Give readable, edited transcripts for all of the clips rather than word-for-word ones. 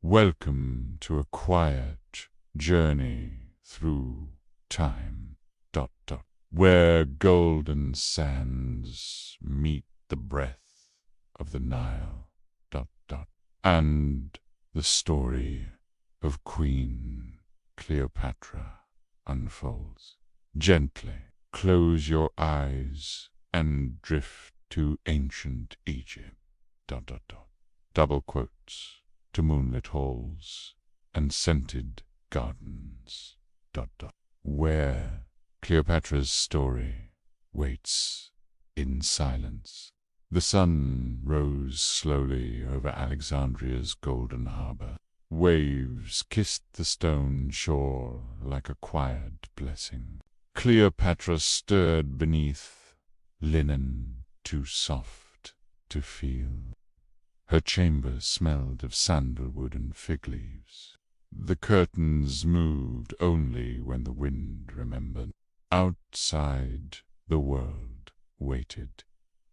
Welcome to a quiet journey through time, where golden sands meet the breath of the Nile, and the story of Queen Cleopatra unfolds. Gently close your eyes and drift to ancient Egypt, double quotes, to moonlit halls and scented gardens, where Cleopatra's story waits in silence. The sun rose slowly over Alexandria's golden harbor. Waves kissed the stone shore like a quiet blessing. Cleopatra stirred beneath linen too soft to feel. Her chamber smelled of sandalwood and fig leaves. The curtains moved only when the wind remembered. Outside, the world waited,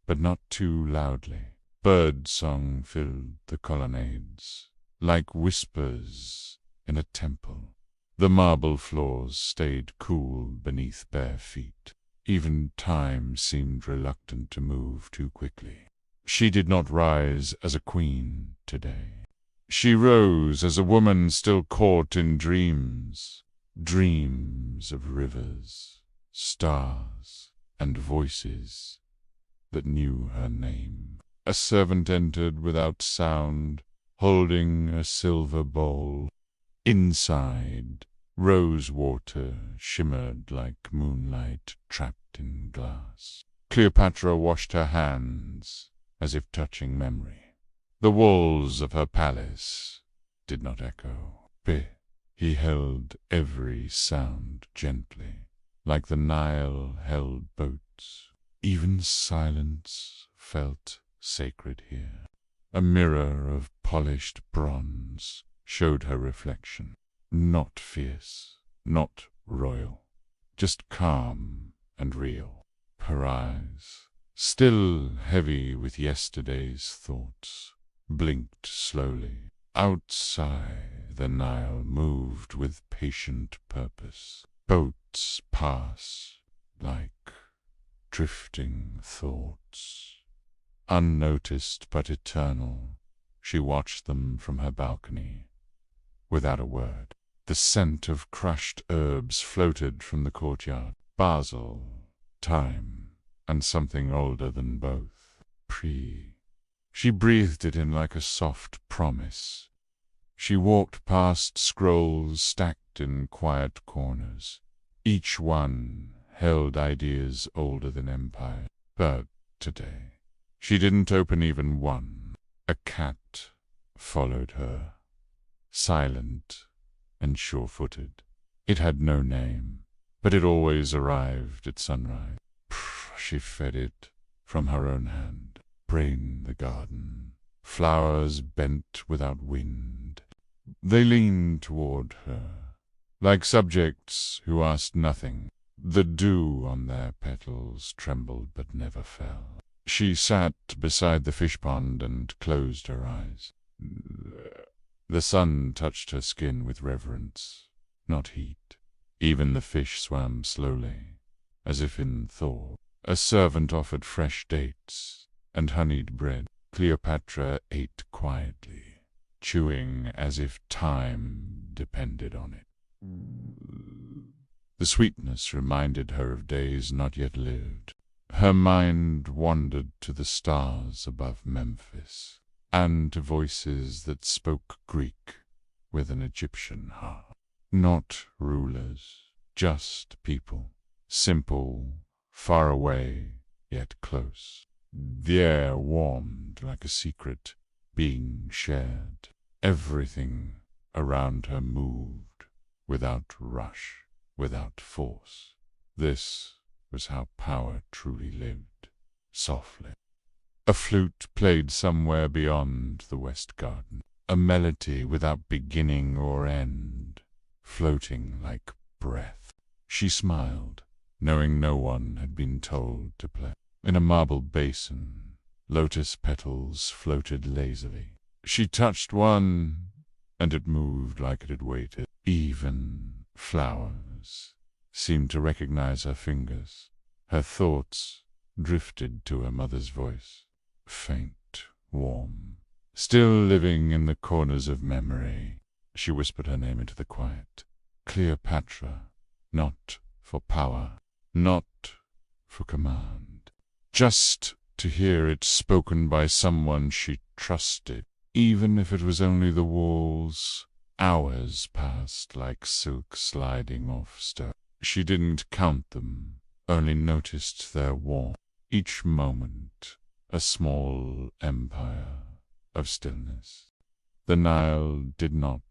but not too loudly. Bird song filled the colonnades, like whispers in a temple. The marble floors stayed cool beneath bare feet. Even time seemed reluctant to move too quickly. She did not rise as a queen today. She rose as a woman still caught in dreams. Dreams of rivers, stars, and voices that knew her name. A servant entered without sound, holding a silver bowl. Inside, rose water shimmered like moonlight trapped in glass. Cleopatra washed her hands, as if touching memory. The walls of her palace did not echo. He held every sound gently, like the Nile held boats. Even silence felt sacred here. A mirror of polished bronze showed her reflection. Not fierce, not royal, just calm and real. Her eyes, still heavy with yesterday's thoughts, blinked slowly. Outside, the Nile moved with patient purpose. Boats pass like drifting thoughts. Unnoticed but eternal, she watched them from her balcony, without a word. The scent of crushed herbs floated from the courtyard. Basil, thyme, and something older than both. She breathed it in like a soft promise. She walked past scrolls stacked in quiet corners. Each one held ideas older than empire. But today, she didn't open even one. A cat followed her, silent and sure-footed. It had no name, but it always arrived at sunrise. She fed it from her own hand. Brain the garden, flowers bent without wind. They leaned toward her, like subjects who asked nothing. The dew on their petals trembled but never fell. She sat beside the fish pond and closed her eyes. The sun touched her skin with reverence, not heat. Even the fish swam slowly, as if in thought. A servant offered fresh dates and honeyed bread. Cleopatra ate quietly, chewing as if time depended on it. The sweetness reminded her of days not yet lived. Her mind wandered to the stars above Memphis, and to voices that spoke Greek with an Egyptian heart. Not rulers, just people, simple, far away, yet close. The air warmed like a secret being shared. Everything around her moved, without rush, without force. This was how power truly lived, softly. A flute played somewhere beyond the west garden, a melody without beginning or end, floating like breath. She smiled, knowing no one had been told to play. In a marble basin, lotus petals floated lazily. She touched one and it moved like it had waited. Even flowers seemed to recognize her fingers. Her thoughts drifted to her mother's voice, faint, warm, still living in the corners of memory. She whispered her name into the quiet. Cleopatra, not for power, not for command, just to hear it spoken by someone she trusted, even if it was only the walls. Hours passed like silk sliding off stone. She didn't count them, only noticed their warmth. Each moment a small empire of stillness. The Nile did not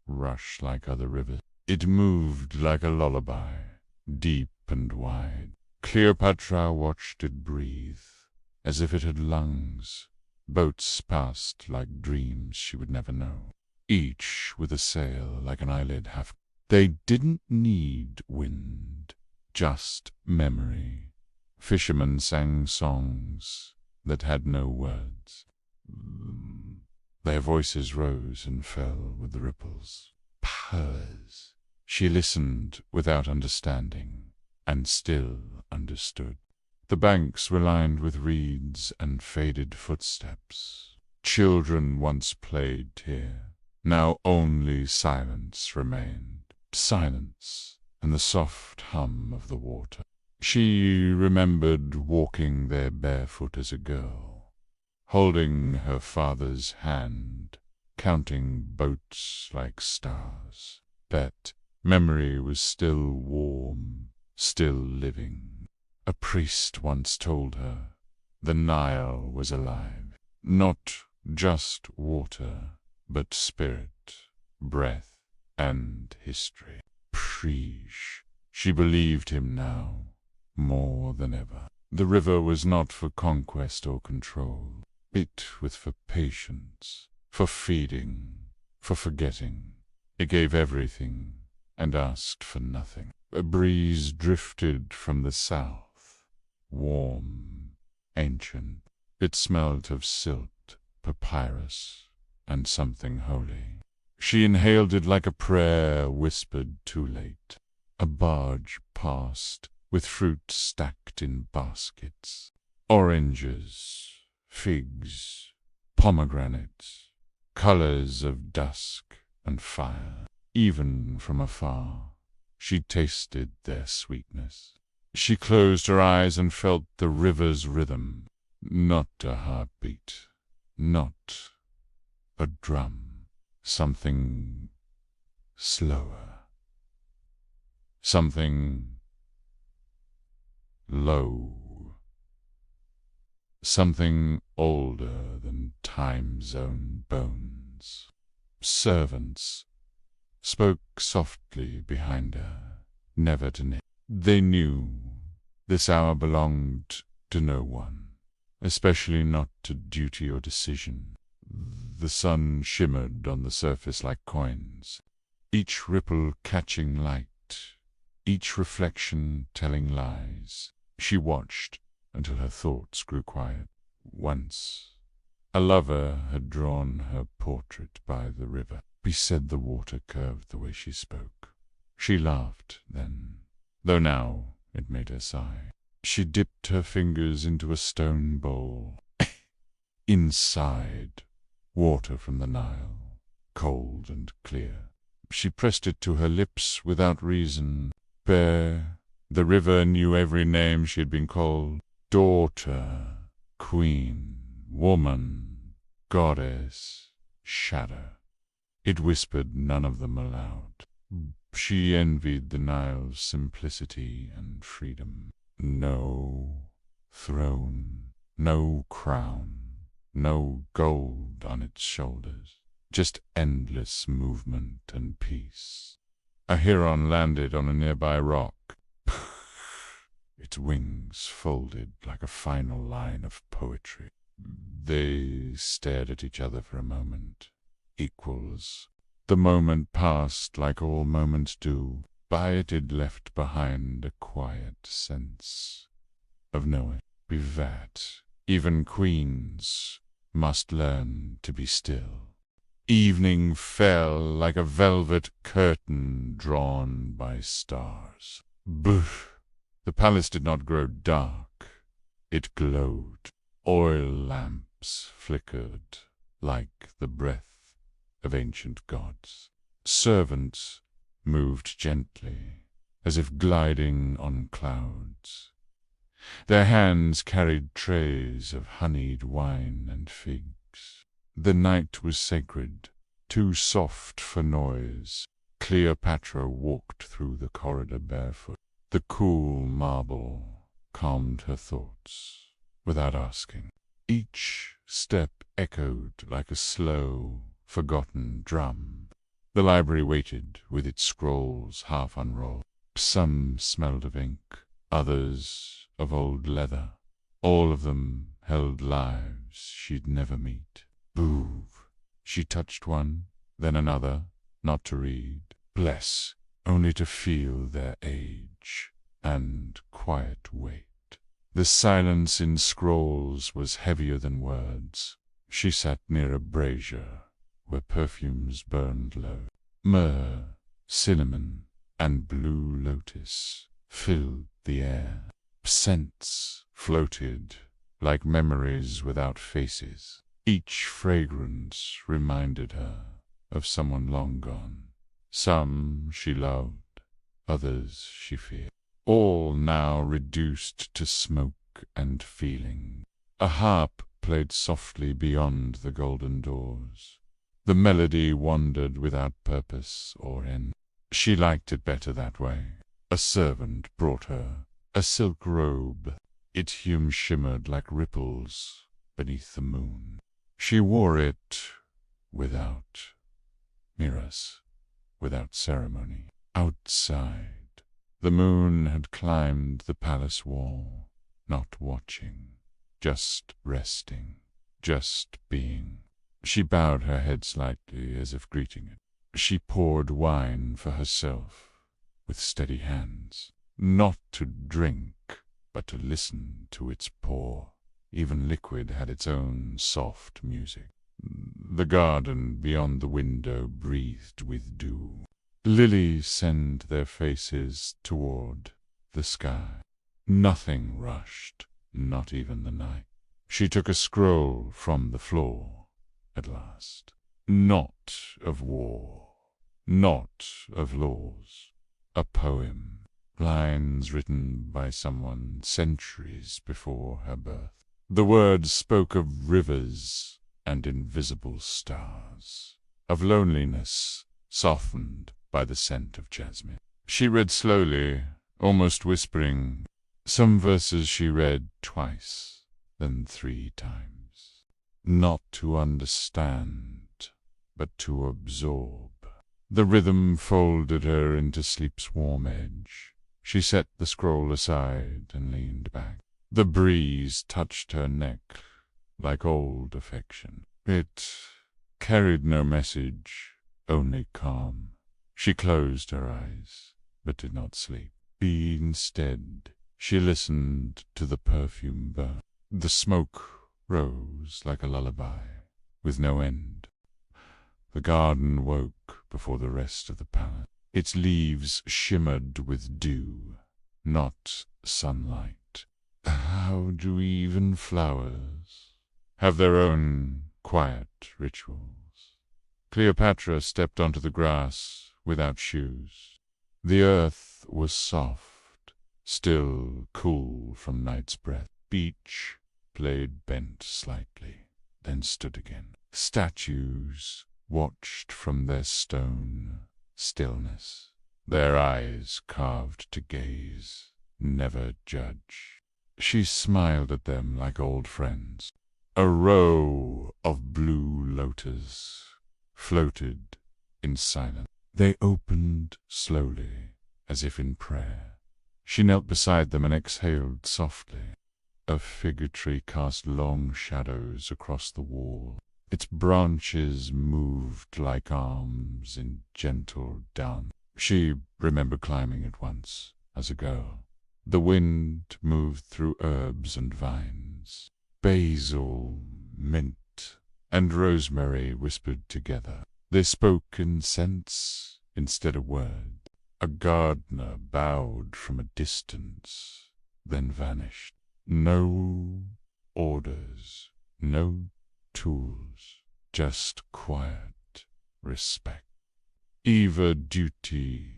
rush like other rivers. It moved like a lullaby, deep and wide. Cleopatra watched it breathe, as if it had lungs. Boats passed like dreams she would never know, each with a sail like an eyelid half. They didn't need wind, just memory. Fishermen sang songs that had no words. Their voices rose and fell with the ripples. Purrs. She listened without understanding, and still understood. The banks were lined with reeds and faded footsteps. Children once played here. Now only silence remained. Silence and the soft hum of the water. She remembered walking there barefoot as a girl, holding her father's hand, counting boats like stars. That memory was still warm, still living. A priest once told her the Nile was alive, not just water, but spirit, breath, and history. Preach. She believed him now, more than ever. The river was not for conquest or control. It was for patience, for feeding, for forgetting. It gave everything and asked for nothing. A breeze drifted from the south, warm, ancient. It smelt of silt, papyrus, and something holy. She inhaled it like a prayer whispered too late. A barge passed, with fruit stacked in baskets. Oranges, figs, pomegranates, colors of dusk and fire. Even from afar, she tasted their sweetness. She closed her eyes and felt the river's rhythm. Not a heartbeat, not a drum. Something slower. Something low. Something older than time's own bones. Servants spoke softly behind her, never to name. They knew this hour belonged to no one, especially not to duty or decision. The sun shimmered on the surface like coins, each ripple catching light, each reflection telling lies. She watched until her thoughts grew quiet. Once, a lover had drawn her portrait by the river. He said the water curved the way she spoke. She laughed then, though now it made her sigh. She dipped her fingers into a stone bowl. Inside, water from the Nile, cold and clear. She pressed it to her lips without reason. Bare, the river knew every name she had been called. Daughter, queen, woman, goddess, shadow. It whispered none of them aloud. She envied the Nile's simplicity and freedom. No throne, no crown, no gold on its shoulders, just endless movement and peace. A heron landed on a nearby rock, its wings folded like a final line of poetry. They stared at each other for a moment, equals. The moment passed like all moments do. By it left behind a quiet sense of knowing. That even queens must learn to be still. Evening fell like a velvet curtain drawn by stars. Boof! The palace did not grow dark. It glowed. Oil lamps flickered like the breath of ancient gods. Servants moved gently, as if gliding on clouds. Their hands carried trays of honeyed wine and figs. The night was sacred, too soft for noise. Cleopatra walked through the corridor barefoot. The cool marble calmed her thoughts without asking. Each step echoed like a slow, forgotten drum. The library waited with its scrolls half unrolled. Some smelled of ink, others of old leather. All of them held lives she'd never meet. Boov! She touched one, then another, not to read. Bless, only to feel their age and quiet weight. The silence in scrolls was heavier than words. She sat near a brazier where perfumes burned low. Myrrh, cinnamon, and blue lotus filled the air. Scents floated like memories without faces. Each fragrance reminded her of someone long gone. Some she loved, others she feared. All now reduced to smoke and feeling. A harp played softly beyond the golden doors. The melody wandered without purpose or end. She liked it better that way. A servant brought her a silk robe. Its hume shimmered like ripples beneath the moon. She wore it without mirrors, without ceremony. Outside, the moon had climbed the palace wall, not watching, just resting, just being. She bowed her head slightly as if greeting it. She poured wine for herself with steady hands, not to drink, but to listen to its pour. Even liquid had its own soft music. The garden beyond the window breathed with dew. Lilies sent their faces toward the sky. Nothing rushed, not even the night. She took a scroll from the floor at last. Not of war, not of laws. A poem, lines written by someone centuries before her birth. The words spoke of rivers and invisible stars, of loneliness softened by the scent of jasmine. She read slowly, almost whispering. Some verses she read twice, then 3 times. Not to understand, but to absorb. The rhythm folded her into sleep's warm edge. She set the scroll aside and leaned back. The breeze touched her neck like old affection. It carried no message, only calm. She closed her eyes, but did not sleep. Instead, she listened to the perfume burn. The smoke rose like a lullaby, with no end. The garden woke before the rest of the palace. Its leaves shimmered with dew, not sunlight. How do even flowers have their own quiet rituals? Cleopatra stepped onto the grass without shoes. The earth was soft, still cool from night's breath. Each blade bent slightly, then stood again. Statues watched from their stone stillness, their eyes carved to gaze, never judge. She smiled at them like old friends. A row of blue lotus floated in silence. They opened slowly, as if in prayer. She knelt beside them and exhaled softly. A fig tree cast long shadows across the wall. Its branches moved like arms in gentle dance. She remembered climbing it once, as a girl. The wind moved through herbs and vines. Basil, mint, and rosemary whispered together. They spoke in sense instead of word. A gardener bowed from a distance, then vanished. No orders, no tools, just quiet respect. Eva Duty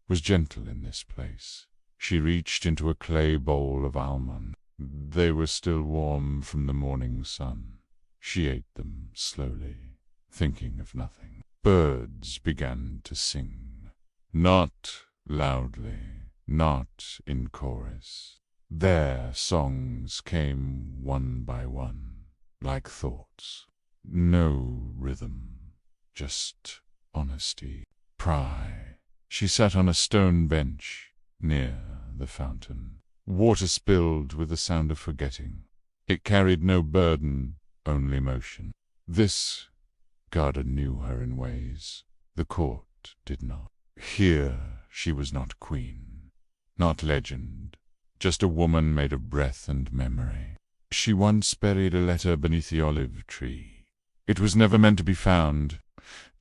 was gentle in this place. She reached into a clay bowl of almond. They were still warm from the morning sun. She ate them slowly, thinking of nothing. Birds began to sing, not loudly, not in chorus. Their songs came one by one, like thoughts. No rhythm, just honesty, pride. She sat on a stone bench near the fountain. Water spilled with the sound of forgetting. It carried no burden, only motion. This garden knew her in ways the court did not. Here she was not queen, not legend, just a woman made of breath and memory. She once buried a letter beneath the olive tree. It was never meant to be found,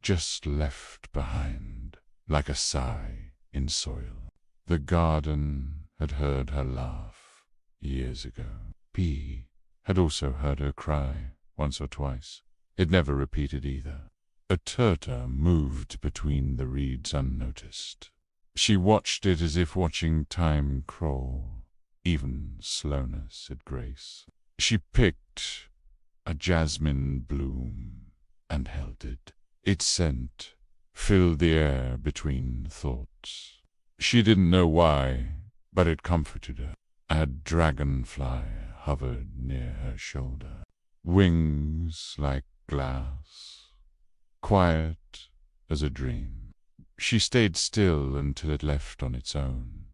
just left behind, like a sigh in soil. The garden had heard her laugh years ago. P had also heard her cry once or twice. It never repeated either. A turtle moved between the reeds unnoticed. She watched it as if watching time crawl. Even slowness had grace. She picked a jasmine bloom and held it. Its scent filled the air between thoughts. She didn't know why, but it comforted her. A dragonfly hovered near her shoulder, wings like glass, quiet as a dream. She stayed still until it left on its own.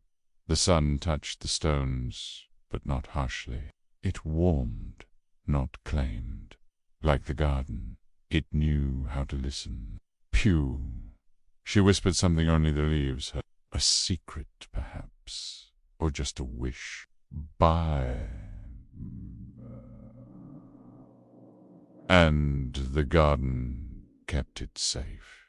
The sun touched the stones, but not harshly. It warmed, not claimed. Like the garden, it knew how to listen. Pew. She whispered something only the leaves heard. A secret, perhaps, or just a wish. Bye. And the garden kept it safe.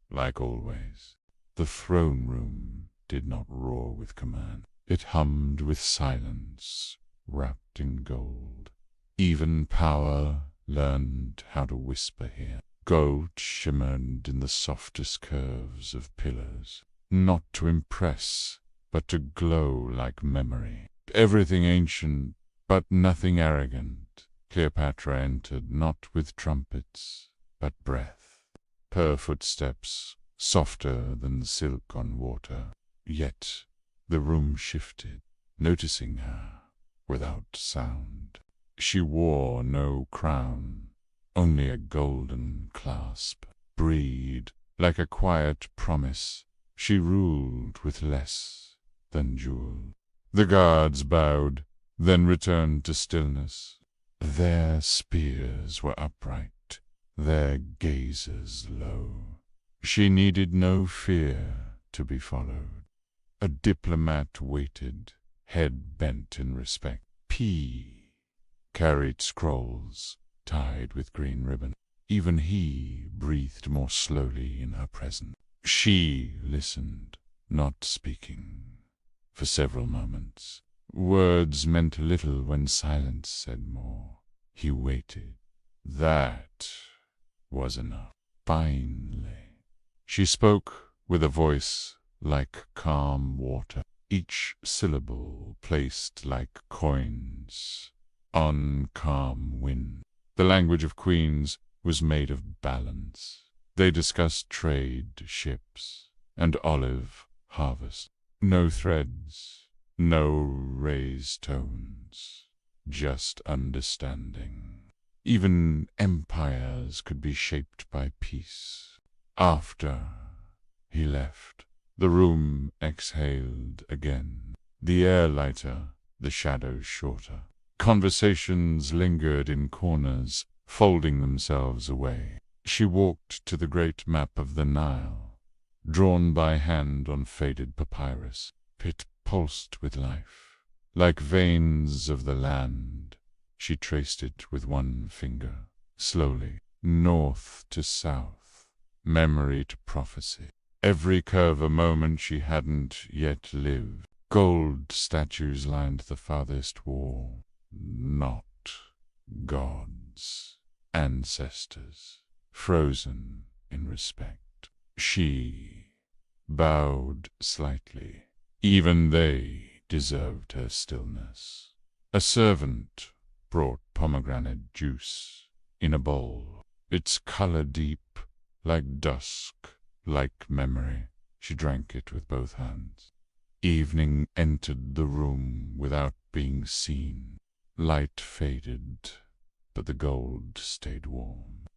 Like always, the throne room did not roar with command. It hummed with silence, wrapped in gold. Even power learned how to whisper here. Gold shimmered in the softest curves of pillars, not to impress, but to glow like memory. Everything ancient, but nothing arrogant. Cleopatra entered not with trumpets, but breath. Her footsteps softer than silk on water. Yet the room shifted, noticing her without sound. She wore no crown, only a golden clasp. Breed, like a quiet promise, she ruled with less than jewel. The guards bowed, then returned to stillness. Their spears were upright, their gazes low. She needed no fear to be followed. A diplomat waited, head bent in respect. P carried scrolls tied with green ribbon. Even he breathed more slowly in her presence. She listened, not speaking, for several moments. Words meant little when silence said more. He waited. That was enough. Finally, she spoke with a voice like calm water, each syllable placed like coins on calm wind. The language of queens was made of balance. They discussed trade, ships, and olive harvest. No threads, no raised tones, just understanding. Even empires could be shaped by peace. After he left, the room exhaled again. The air lighter, the shadows shorter. Conversations lingered in corners, folding themselves away. She walked to the great map of the Nile, drawn by hand on faded papyrus. It pulsed with life. Like veins of the land, she traced it with one finger. slowly, north to south, memory to prophecy. Every curve a moment she hadn't yet lived. Gold statues lined the farthest wall. Not gods, ancestors, frozen in respect. She bowed slightly. Even they deserved her stillness. A servant brought pomegranate juice in a bowl, its color deep, like dusk, like memory. She drank it with both hands. Evening entered the room without being seen. Light faded, but the gold stayed warm.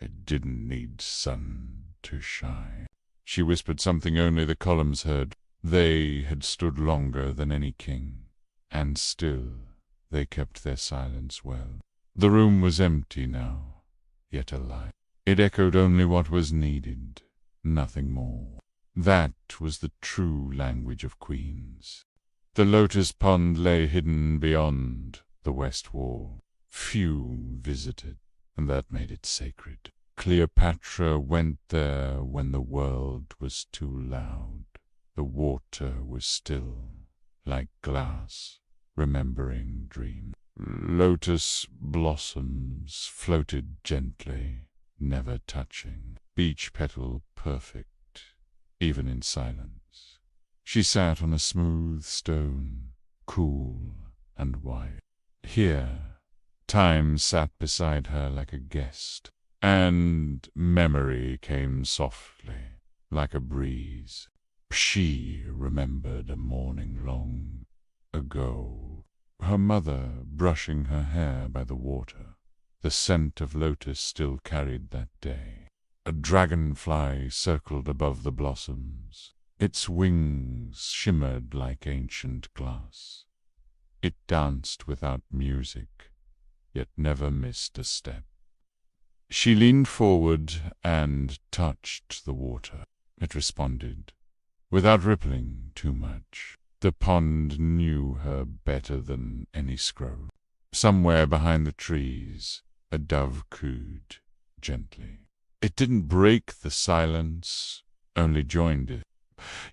It didn't need sun to shine. She whispered something only the columns heard. They had stood longer than any king, and still they kept their silence well. The room was empty now, yet alive. It echoed only what was needed, nothing more. That was the true language of queens. The lotus pond lay hidden beyond the west wall. Few visited, and that made it sacred. Cleopatra went there when the world was too loud. The water was still, like glass, remembering dreams. Lotus blossoms floated gently, never touching. Beach petal perfect, even in silence. She sat on a smooth stone, cool and white. Here, time sat beside her like a guest, and memory came softly, like a breeze. She remembered a morning long ago, her mother brushing her hair by the water. The scent of lotus still carried that day. A dragonfly circled above the blossoms. Its wings shimmered like ancient glass. It danced without music, yet never missed a step. She leaned forward and touched the water. It responded, without rippling too much. The pond knew her better than any scroll. Somewhere behind the trees, a dove cooed gently. It didn't break the silence, only joined it.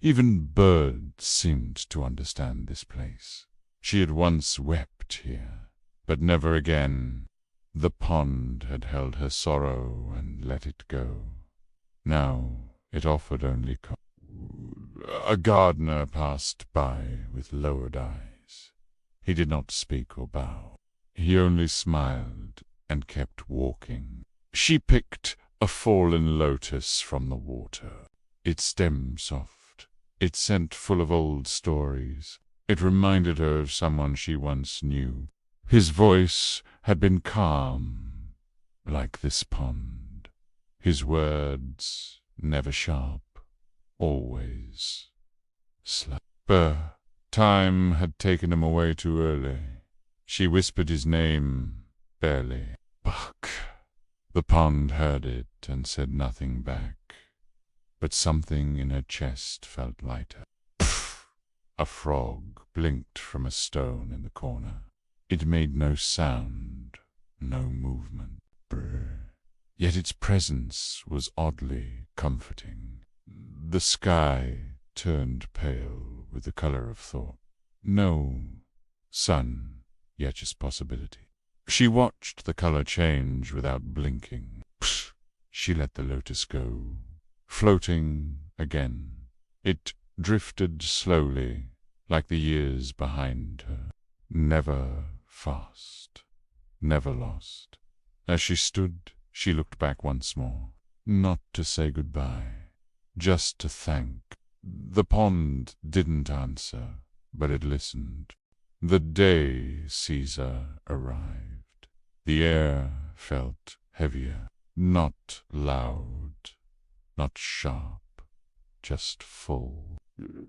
Even birds seemed to understand this place. She had once wept here, but never again. The pond had held her sorrow and let it go. Now it offered only calm. A gardener passed by with lowered eyes. He did not speak or bow. He only smiled and kept walking. She picked a fallen lotus from the water, its stem soft, its scent full of old stories. It reminded her of someone she once knew. His voice had been calm, like this pond. His words never sharp, always slow. Time had taken him away too early. She whispered his name, barely. Buck. The pond heard it and said nothing back, but something in her chest felt lighter. Pfft! A frog blinked from a stone in the corner. It made no sound, no movement. Brr. Yet its presence was oddly comforting. The sky turned pale with the color of thought. No sun, yet just possibility. She watched the color change without blinking. Psh! She let the lotus go, floating again. It drifted slowly, like the years behind her. Never fast, never lost. As she stood, she looked back once more. Not to say goodbye, just to thank. The pond didn't answer, but it listened. The day Caesar arrived. The air felt heavier, not loud, not sharp, just full,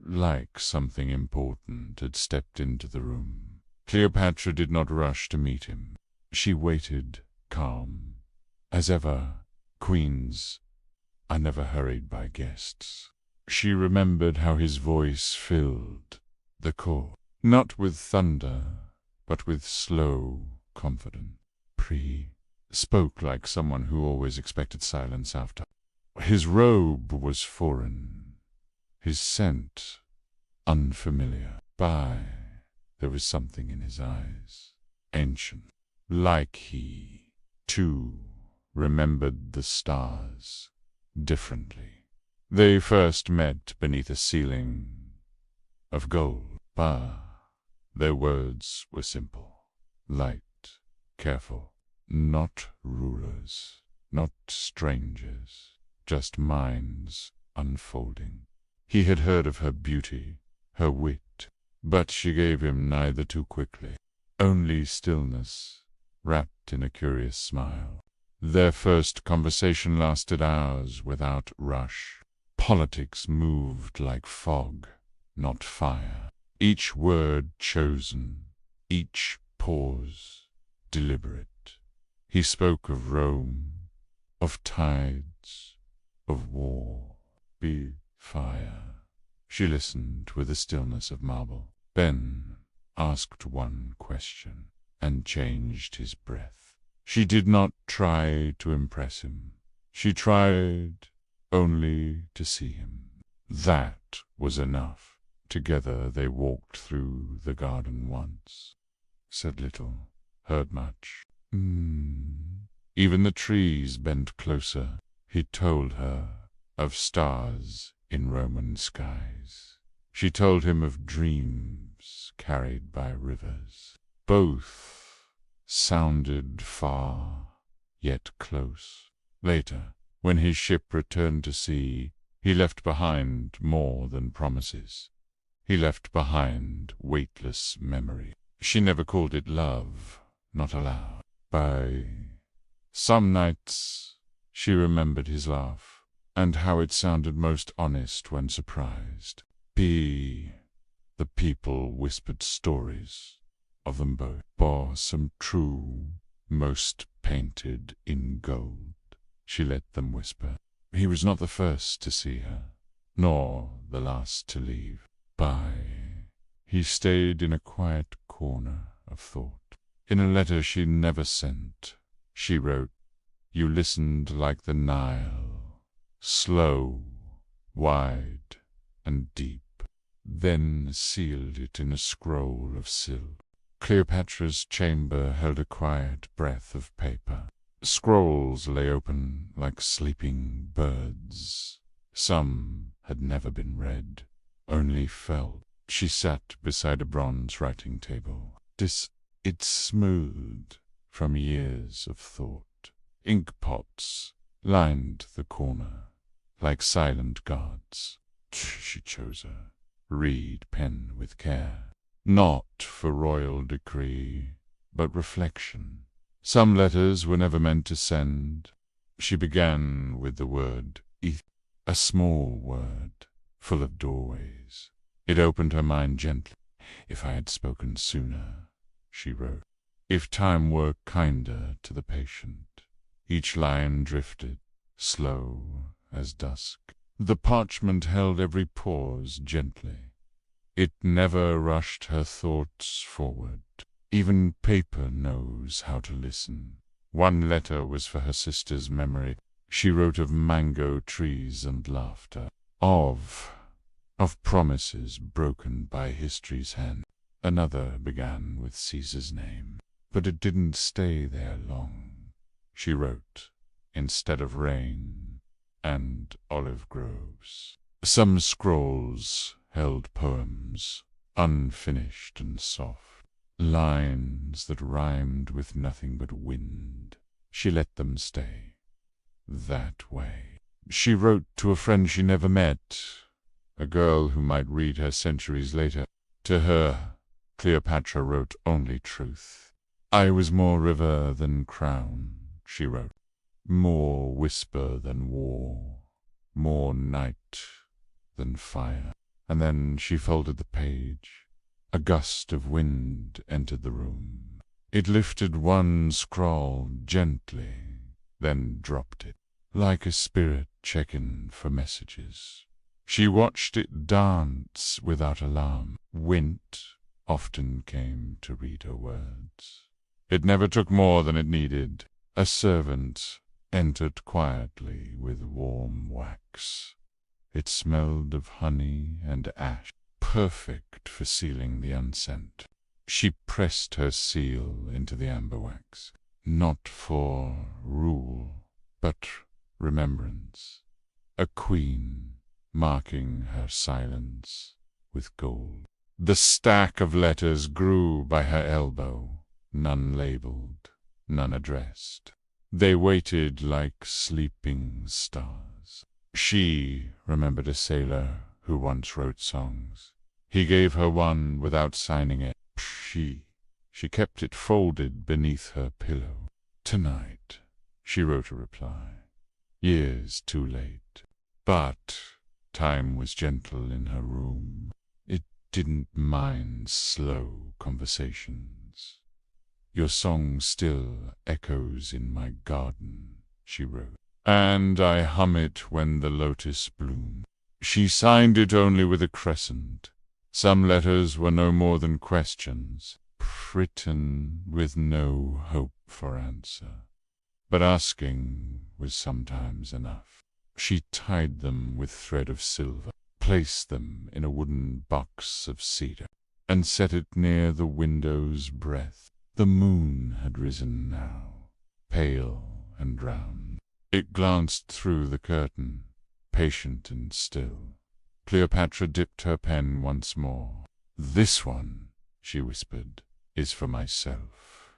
like something important had stepped into the room. Cleopatra did not rush to meet him. She waited, calm. As ever, queens are never hurried by guests. She remembered how his voice filled the court, not with thunder, but with slow confidence. spoke like someone who always expected silence after. His robe was foreign, his scent unfamiliar. There was something in his eyes, ancient, like he, too, remembered the stars differently. They first met beneath a ceiling of gold. Their words were simple, light, careful, not rulers, not strangers, just minds unfolding. He had heard of her beauty, her wit, but she gave him neither too quickly, only stillness, wrapped in a curious smile. Their first conversation lasted hours without rush. Politics moved like fog, not fire. Each word chosen, each pause deliberate. He spoke of Rome, of tides, of war, fire. She listened with the stillness of marble. Ben asked one question and changed his breath. She did not try to impress him. She tried only to see him. That was enough. Together they walked through the garden once. Said little, heard much. Even the trees bent closer. He told her of stars in Roman skies. She told him of dreams carried by rivers. Both sounded far, yet close. Later, when his ship returned to sea, he left behind more than promises. He left behind weightless memory. She never called it love, not aloud. By some nights she remembered his laugh, and how it sounded most honest when surprised. The people whispered stories of them both. Bore some true, most painted in gold. She let them whisper. He was not the first to see her, nor the last to leave. He stayed in a quiet corner of thought. In a letter she never sent, she wrote, "You listened like the Nile, slow, wide, and deep," then sealed it in a scroll of silk. Cleopatra's chamber held a quiet breath of paper. Scrolls lay open like sleeping birds. Some had never been read, only felt. She sat beside a bronze writing table. It smoothed from years of thought. Ink pots lined the corner, like silent gods. She chose a reed pen with care, not for royal decree, but reflection. Some letters were never meant to send. She began with the word a small word, full of doorways. It opened her mind gently. "If I had spoken sooner," she wrote. "If time were kinder to the patient." Each line drifted, slow as dusk. The parchment held every pause gently. It never rushed her thoughts forward. Even paper knows how to listen. One letter was for her sister's memory. She wrote of mango trees and laughter, of promises broken by history's hand. Another began with Caesar's name, but it didn't stay there long. She wrote, instead of rain and olive groves. Some scrolls held poems, unfinished and soft, lines that rhymed with nothing but wind. She let them stay that way. She wrote to a friend she never met, a girl who might read her centuries later. To her, Cleopatra wrote only truth. "I was more river than crown," she wrote, "more whisper than war, more night than fire." And then she folded the page. A gust of wind entered the room. It lifted one scrawl gently, then dropped it, like a spirit checking for messages. She watched it dance without alarm. Wind often came to read her words. It never took more than it needed. A servant entered quietly with warm wax. It smelled of honey and ash, perfect for sealing the unsent. She pressed her seal into the amber wax, not for rule, but remembrance. A queen marking her silence with gold. The stack of letters grew by her elbow, none labeled, none addressed. They waited like sleeping stars. She remembered a sailor who once wrote songs. He gave her one without signing it. She kept it folded beneath her pillow. Tonight, she wrote a reply. Years too late. But time was gentle in her room. It didn't mind slow conversations. Your song still echoes in my garden, she wrote, and I hum it when the lotus blooms. She signed it only with a crescent. Some letters were no more than questions, written with no hope for answer. But asking was sometimes enough. She tied them with thread of silver, placed them in a wooden box of cedar, and set it near the window's breadth. The moon had risen now, pale and round. It glanced through the curtain, patient and still. Cleopatra dipped her pen once more. "This one," she whispered, "is for myself."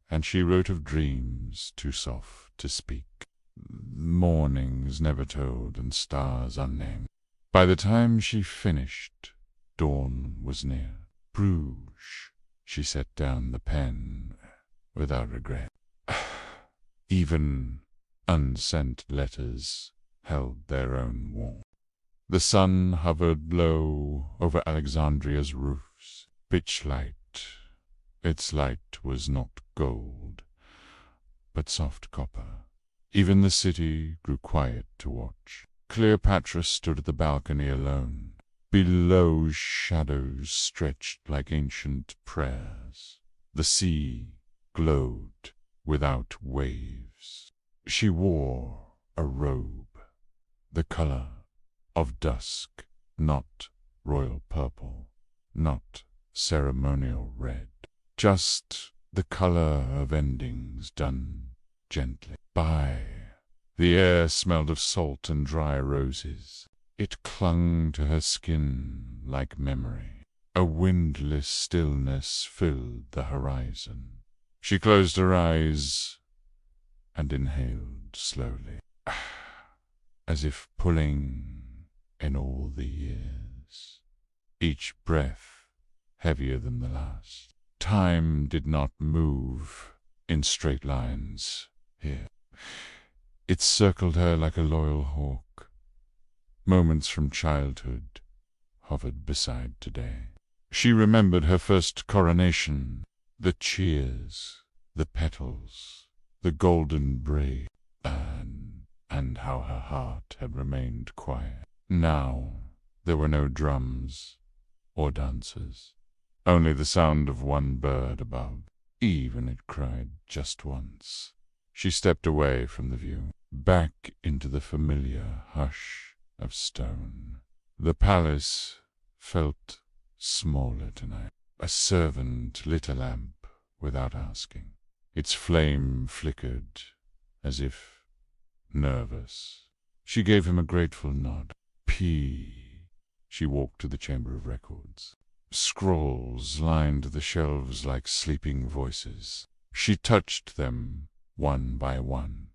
And she wrote of dreams too soft to speak, mornings never told and stars unnamed. By the time she finished, dawn was near. Bruges. She set down the pen without regret. Even unsent letters held their own warmth. The sun hovered low over Alexandria's roofs, pitch light. Its light was not gold, but soft copper. Even the city grew quiet to watch. Cleopatra stood at the balcony alone. Below, shadows stretched like ancient prayers. The sea glowed without waves. She wore a robe, the color of dusk, not royal purple, not ceremonial red, just the color of endings done gently. The air smelled of salt and dry roses. It clung to her skin like memory. A windless stillness filled the horizon. She closed her eyes and inhaled slowly, as if pulling in all the years, each breath heavier than the last. Time did not move in straight lines here. It circled her like a loyal hawk. Moments from childhood hovered beside today. She remembered her first coronation, the cheers, the petals, the golden braid, and how her heart had remained quiet. Now there were no drums or dancers, only the sound of one bird above. Even it cried just once. She stepped away from the view, back into the familiar hush of stone. The palace felt smaller tonight. A servant lit a lamp without asking. Its flame flickered as if nervous. She gave him a grateful nod. She walked to the chamber of records. Scrolls lined the shelves like sleeping voices. She touched them one by one.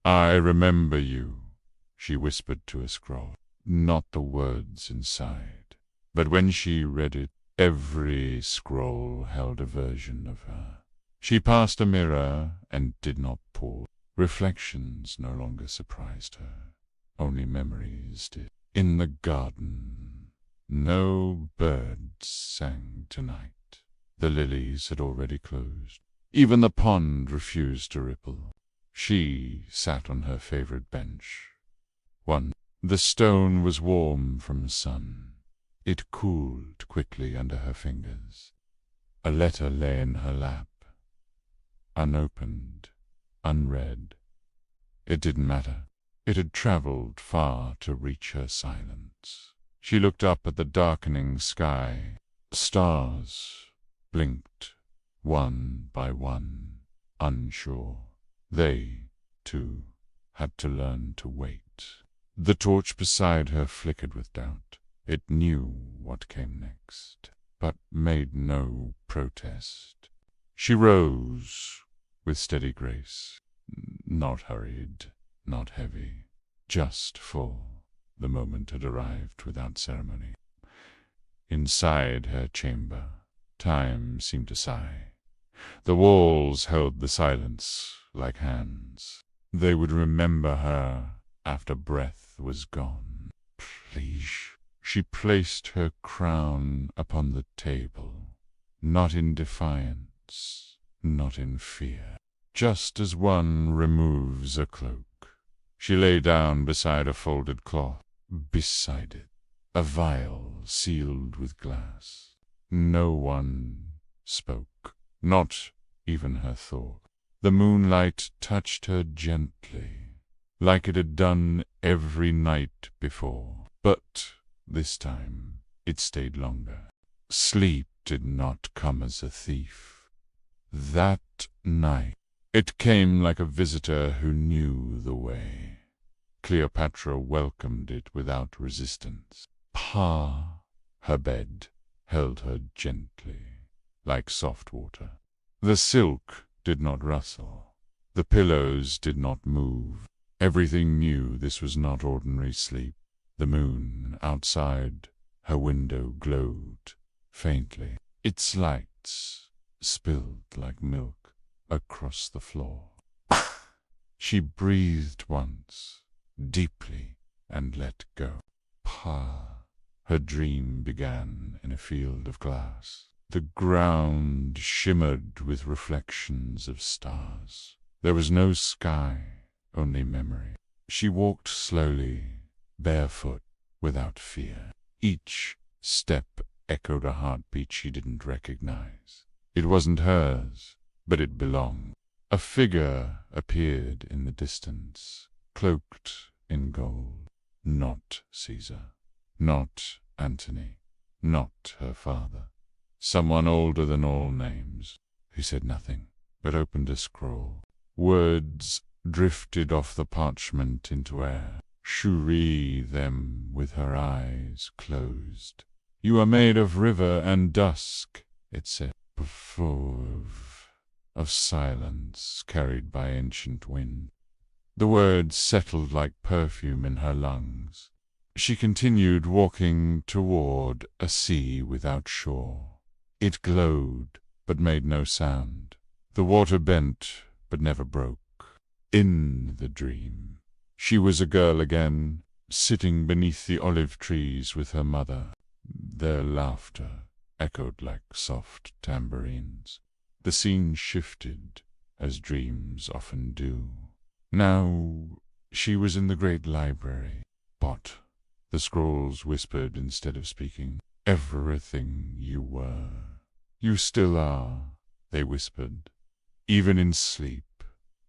"I remember you," she whispered to a scroll. Not the words inside, but when she read it, every scroll held a version of her. She passed a mirror and did not pause. Reflections no longer surprised her. Only memories did. In the garden, no birds sang tonight. The lilies had already closed. Even the pond refused to ripple. She sat on her favorite bench. The stone was warm from sun. It cooled quickly under her fingers. A letter lay in her lap, unopened, unread. It didn't matter. It had traveled far to reach her silence. She looked up at the darkening sky. Stars blinked, one by one, unsure. They, too, had to learn to wait. The torch beside her flickered with doubt. It knew what came next, but made no protest. She rose with steady grace, not hurried, not heavy, just full. The moment had arrived without ceremony. Inside her chamber, time seemed to sigh. The walls held the silence like hands. They would remember her after breath was gone. Please. She placed her crown upon the table, not in defiance, not in fear. Just as one removes a cloak, she lay down beside a folded cloth. Beside it, a vial sealed with glass. No one spoke, not even her thought. The moonlight touched her gently, like it had done every night before. But this time it stayed longer. Sleep did not come as a thief. That night it came like a visitor who knew the way. Cleopatra welcomed it without resistance. Her bed held her gently, like soft water. The silk did not rustle. The pillows did not move. Everything knew this was not ordinary sleep. The moon outside her window glowed faintly. Its lights spilled like milk across the floor. She breathed once, deeply, and let go. Her dream began in a field of glass. The ground shimmered with reflections of stars. There was no sky, only memory. She walked slowly, barefoot, without fear. Each step echoed a heartbeat she didn't recognize. It wasn't hers, but it belonged. A figure appeared in the distance, cloaked in gold. Not Caesar, not Antony, not her father. Someone older than all names, who said nothing, but opened a scroll. Words drifted off the parchment into air. She read them with her eyes closed. "You are made of river and dusk," it said, full of silence carried by ancient wind. The words settled like perfume in her lungs. She continued walking toward a sea without shore. It glowed, but made no sound. The water bent, but never broke. In the dream, she was a girl again, sitting beneath the olive trees with her mother. Their laughter echoed like soft tambourines. The scene shifted, as dreams often do. Now she was in the great library. But the scrolls whispered instead of speaking. "Everything you were. You still are," they whispered. "Even in sleep,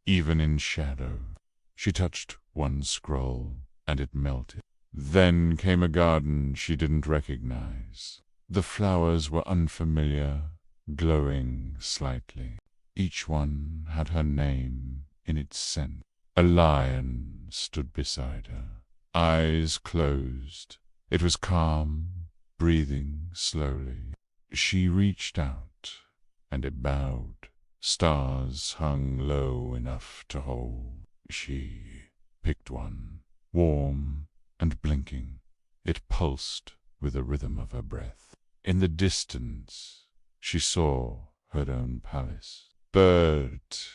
even in shadow." She touched one scroll, and it melted. Then came a garden she didn't recognize. The flowers were unfamiliar, glowing slightly. Each one had her name in its scent. A lion stood beside her, eyes closed. It was calm, breathing slowly. She reached out, and it bowed. Stars hung low enough to hold. She picked one, warm and blinking. It pulsed with the rhythm of her breath. In the distance, she saw her own palace. But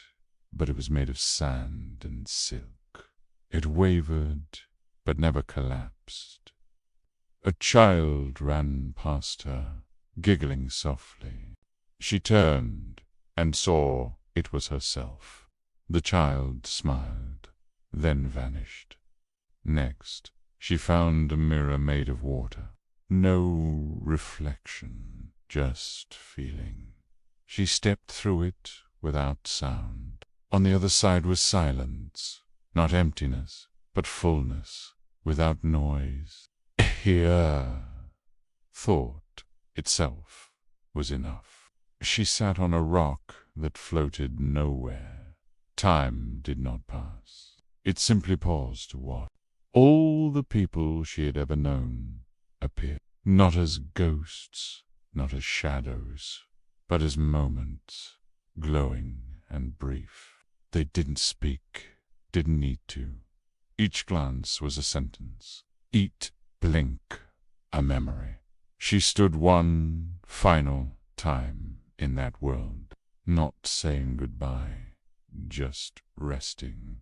it was made of sand and silk. It wavered, but never collapsed. A child ran past her, giggling softly. She turned and saw it was herself. The child smiled, then vanished. Next, she found a mirror made of water. No reflection, just feeling. She stepped through it without sound. On the other side was silence, not emptiness, but fullness, without noise. Here, thought itself was enough. She sat on a rock that floated nowhere. Time did not pass. It simply paused to watch. All the people she had ever known appeared, not as ghosts, not as shadows, but as moments, glowing and brief. They didn't speak, didn't need to. Each glance was a sentence, each blink a memory. She stood one final time in that world, not saying goodbye, just resting.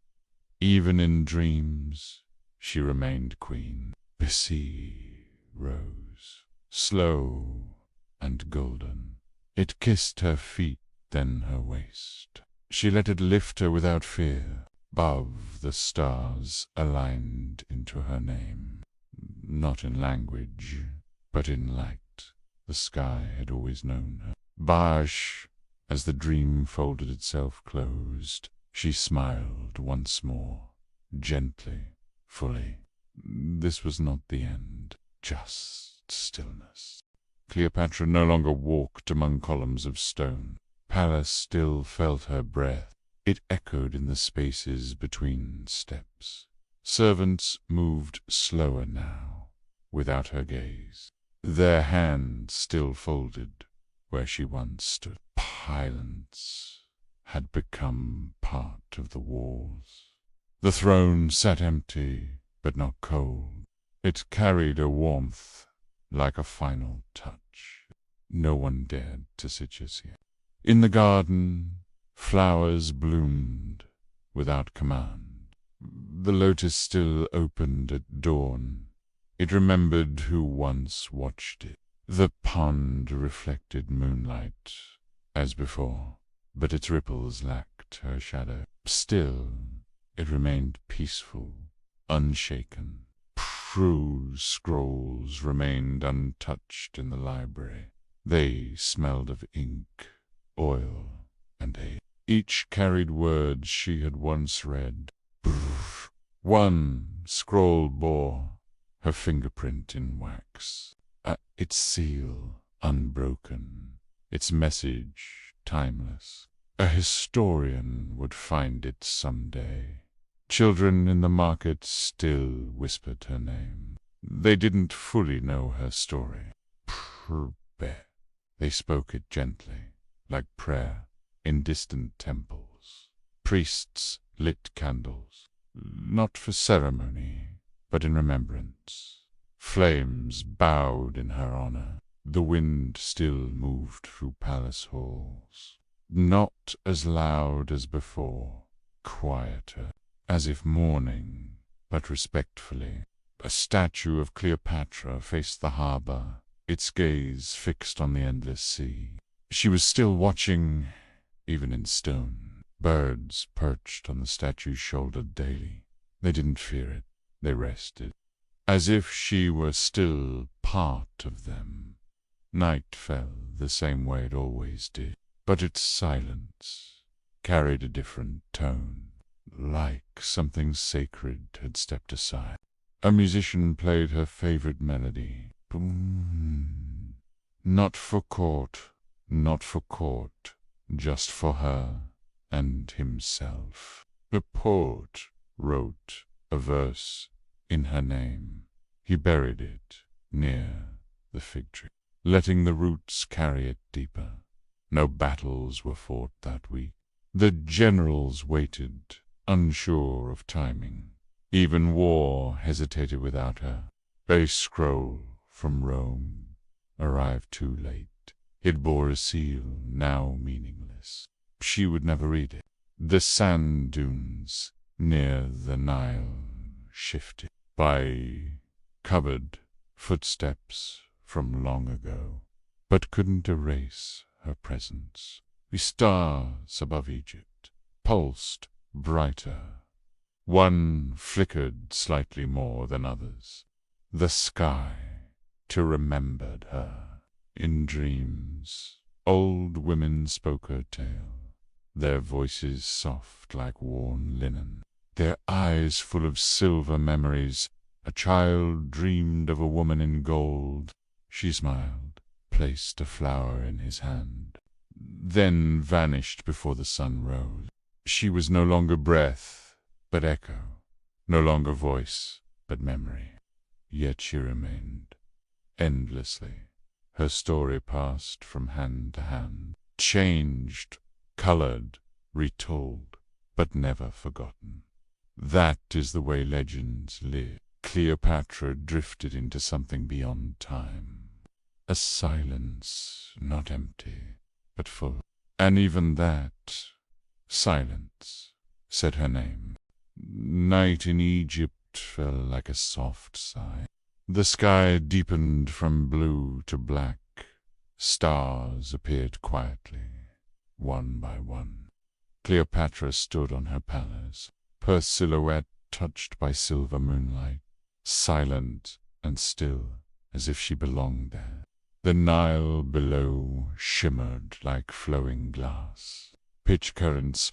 Even in dreams, she remained queen. The sea rose, slow and golden. It kissed her feet, then her waist. She let it lift her without fear. Above, the stars aligned into her name. Not in language, but in light. The sky had always known her. Bash, as the dream folded itself closed, she smiled once more, gently, fully. This was not the end, just stillness. Cleopatra no longer walked among columns of stone. Pallas still felt her breath. It echoed in the spaces between steps. Servants moved slower now, without her gaze. Their hands still folded where she once stood. Pylons had become part of the walls. The throne sat empty, but not cold. It carried a warmth like a final touch. No one dared to sit just yet. In the garden, flowers bloomed without command. The lotus still opened at dawn. It remembered who once watched it. The pond reflected moonlight, as before, but its ripples lacked her shadow. Still, it remained peaceful, unshaken. Prue scrolls remained untouched in the library. They smelled of ink, oil, and age. Each carried words she had once read. One scroll bore her fingerprint in wax, its seal unbroken, its message timeless. A historian would find it some day. Children in the market still whispered her name. They didn't fully know her story. They spoke it gently, like prayer in distant temples. Priests lit candles, not for ceremony, but in remembrance. Flames bowed in her honor. The wind still moved through palace halls, not as loud as before, quieter, as if mourning, but respectfully. A statue of Cleopatra faced the harbor, its gaze fixed on the endless sea. She was still watching, even in stone. Birds perched on the statue's shoulder daily. They didn't fear it. They rested, as if she were still part of them. Night fell the same way it always did, but its silence carried a different tone, like something sacred had stepped aside. A musician played her favorite melody. Boom. Not for court, not for court, just for her and himself. The poet wrote a verse in her name. He buried it near the fig tree, letting the roots carry it deeper. No battles were fought that week. The generals waited, unsure of timing. Even war hesitated without her. A scroll from Rome arrived too late. It bore a seal now meaningless. She would never read it. The sand dunes near the Nile shifted by covered footsteps from long ago, but couldn't erase her presence. The stars above Egypt pulsed brighter. One flickered slightly more than others. The sky too remembered her. In dreams, old women spoke her tale. their voices soft like worn linen, their eyes full of silver memories. A child dreamed of a woman in gold. She smiled, placed a flower in his hand, then vanished before the sun rose. She was no longer breath, but echo, no longer voice, but memory. Yet she remained, endlessly. Her story passed from hand to hand, changed, colored, retold, but never forgotten. That is the way legends live. Cleopatra drifted into something beyond time. A silence not empty, but full. And even that silence said her name. Night in Egypt fell like a soft sigh. The sky deepened from blue to black. Stars appeared quietly, one by one. Cleopatra stood on her palace, her silhouette touched by silver moonlight, silent and still as if she belonged there. The Nile below shimmered like flowing glass. Pitch currents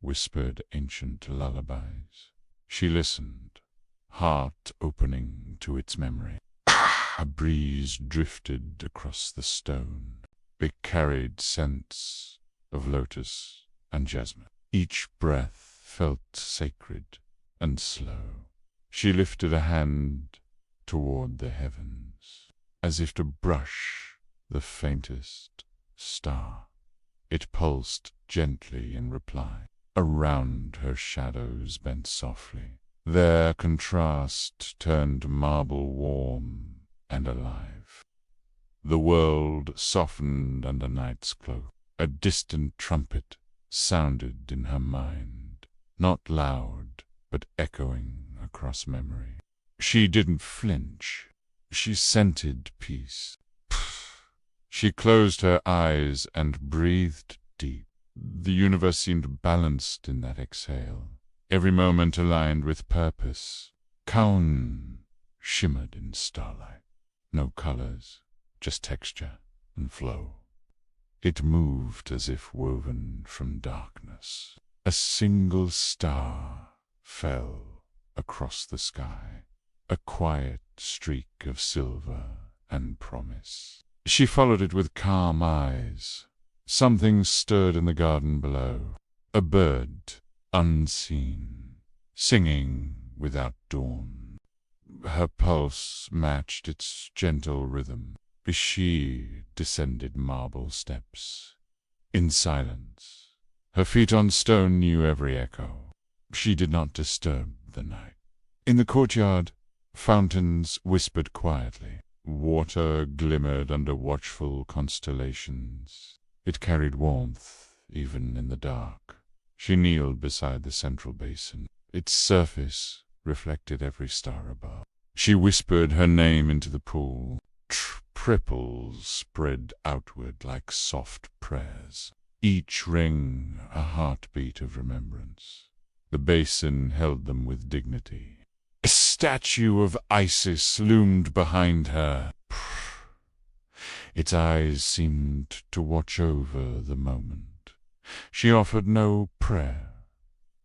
whispered ancient lullabies. She listened, heart opening to its memory. A breeze drifted across the stone. It carried scents of lotus and jasmine. Each breath felt sacred and slow. She lifted a hand toward the heavens, as if to brush the faintest star. It pulsed gently in reply. Around her shadows bent softly. Their contrast turned marble warm and alive. The world softened under night's cloak. A distant trumpet sounded in her mind, not loud, but echoing across memory. She didn't flinch. She scented peace. She closed her eyes and breathed deep. The universe seemed balanced in that exhale, every moment aligned with purpose. Yawn shimmered in starlight. No colors, just texture and flow. It moved as if woven from darkness. A single star fell across the sky, a quiet streak of silver and promise. She followed it with calm eyes. Something stirred in the garden below. A bird, unseen, singing without dawn. Her pulse matched its gentle rhythm. She descended marble steps, in silence. Her feet on stone knew every echo. She did not disturb the night. In the courtyard, fountains whispered quietly. Water glimmered under watchful constellations. It carried warmth, even in the dark. She kneeled beside the central basin. Its surface reflected every star above. She whispered her name into the pool. Ripples spread outward like soft prayers, each ring a heartbeat of remembrance. The basin held them with dignity. A statue of Isis loomed behind her. Its eyes seemed to watch over the moment. She offered no prayer,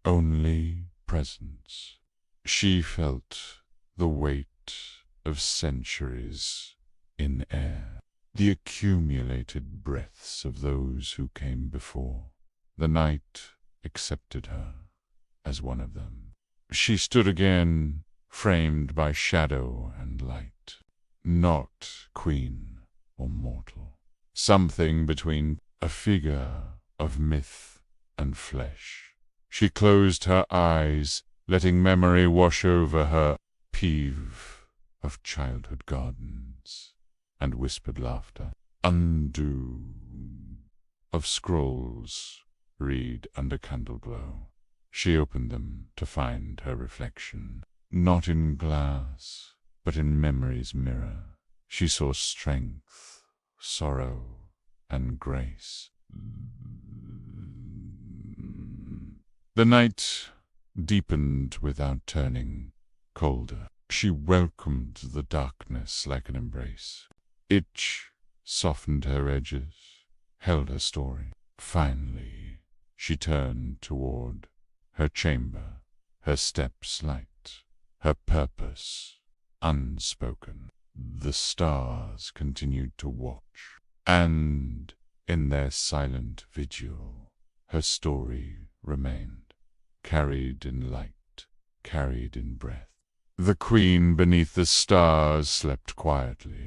only presence. She felt the weight of centuries in air, the accumulated breaths of those who came before. The night accepted her as one of them. She stood again, framed by shadow and light, not queen or mortal, something between a figure of myth and flesh. She closed her eyes, letting memory wash over her, peeve of childhood gardens and whispered laughter, undo of scrolls read under candle glow. She opened them to find her reflection, not in glass, but in memory's mirror. She saw strength, sorrow, and grace. The night deepened without turning colder. She welcomed the darkness like an embrace. It softened her edges, held her story. Finally, She turned toward her chamber, her steps light, her purpose unspoken. The stars continued to watch, and in their silent vigil, her story remained, carried in light, carried in breath. The queen beneath the stars slept quietly,